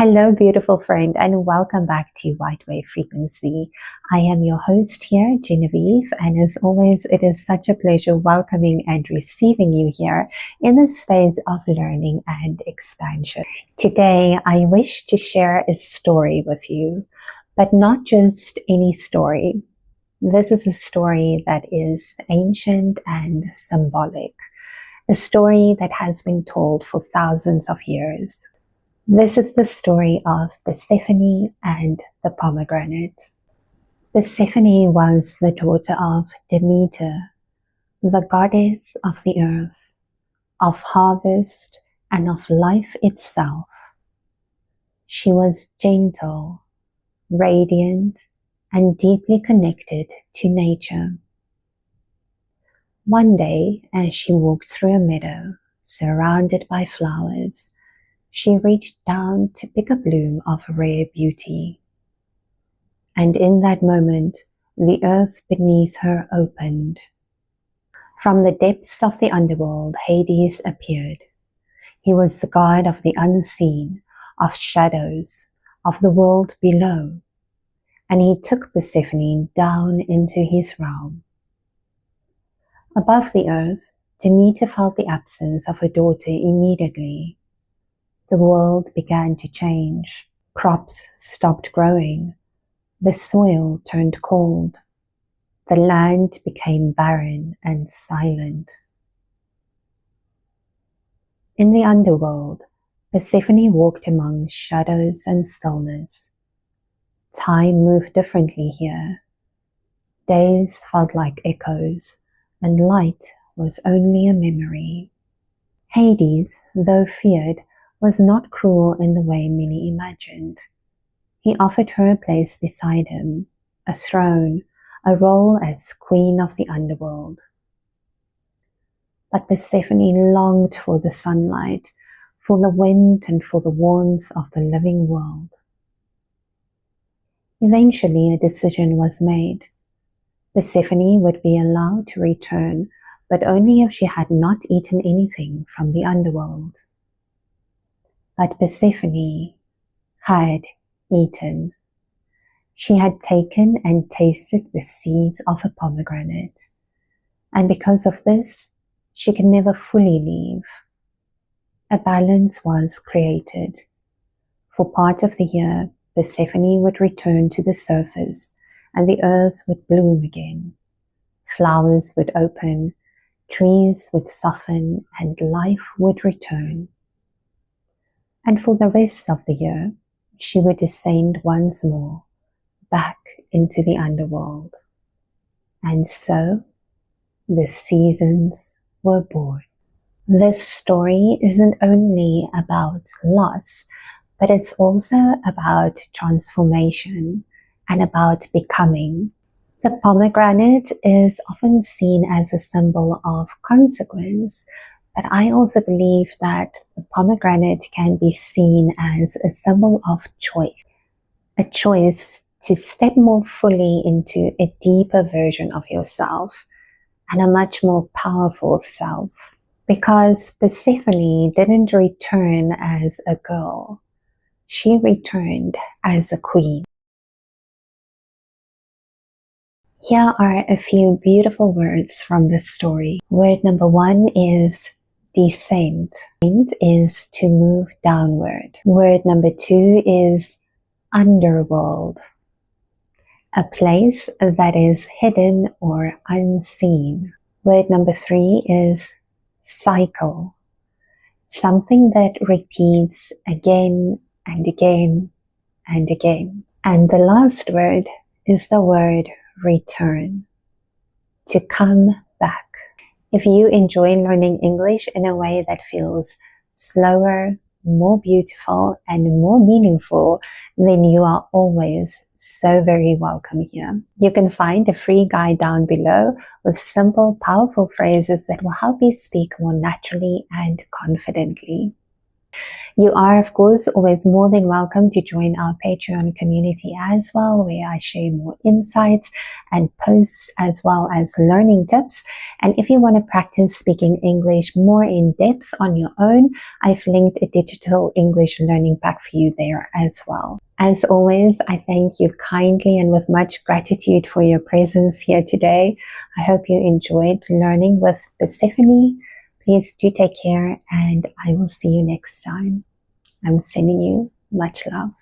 Hello, beautiful friend, and welcome back to White Wave Frequency. I am your host here, Genevieve, and as always, it is such a pleasure welcoming and receiving you here in this phase of learning and expansion. Today, I wish to share a story with you, but not just any story. This is a story that is ancient and symbolic, a story that has been told for thousands of years. This is the story of Persephone and the pomegranate. Persephone was the daughter of Demeter, the goddess of the earth, of harvest, and of life itself. She was gentle, radiant, and deeply connected to nature. One day, as she walked through a meadow surrounded by flowers, she reached down to pick a bloom of rare beauty. And in that moment, the earth beneath her opened. From the depths of the underworld, Hades appeared. He was the god of the unseen, of shadows, of the world below. And he took Persephone down into his realm. Above the earth, Demeter felt the absence of her daughter immediately. The world began to change. Crops stopped growing. The soil turned cold. The land became barren and silent. In the underworld, Persephone walked among shadows and stillness. Time moved differently here. Days felt like echoes, and light was only a memory. Hades, though feared, was not cruel in the way many imagined. He offered her a place beside him, a throne, a role as queen of the underworld. But Persephone longed for the sunlight, for the wind, and for the warmth of the living world. Eventually, a decision was made. Persephone would be allowed to return, but only if she had not eaten anything from the underworld. But Persephone had eaten. She had taken and tasted the seeds of a pomegranate, and because of this, she could never fully leave. A balance was created. For part of the year, Persephone would return to the surface, and the earth would bloom again. Flowers would open, trees would soften, and life would return. And for the rest of the year, she would descend once more, back into the underworld. And so, the seasons were born. This story isn't only about loss, but it's also about transformation and about becoming. The pomegranate is often seen as a symbol of consequence, but I also believe that the pomegranate can be seen as a symbol of choice, a choice to step more fully into a deeper version of yourself and a much more powerful self. Because Persephone didn't return as a girl, she returned as a queen. Here are a few beautiful words from this story. Word number 1 is descent. Descent is to move downward. Word number 2 is underworld, a place that is hidden or unseen. Word number 3 is cycle, something that repeats again and again and again. And the last word is the word return, to come back. If you enjoy learning English in a way that feels slower, more beautiful, and more meaningful, then you are always so very welcome here. You can find a free guide down below with simple, powerful phrases that will help you speak more naturally and confidently. You are, of course, always more than welcome to join our Patreon community as well, where I share more insights and posts as well as learning tips. And if you want to practice speaking English more in depth on your own, I've linked a digital English learning pack for you there as well. As always, I thank you kindly and with much gratitude for your presence here today. I hope you enjoyed learning with Persephone. Please do take care, and I will see you next time. I'm sending you much love.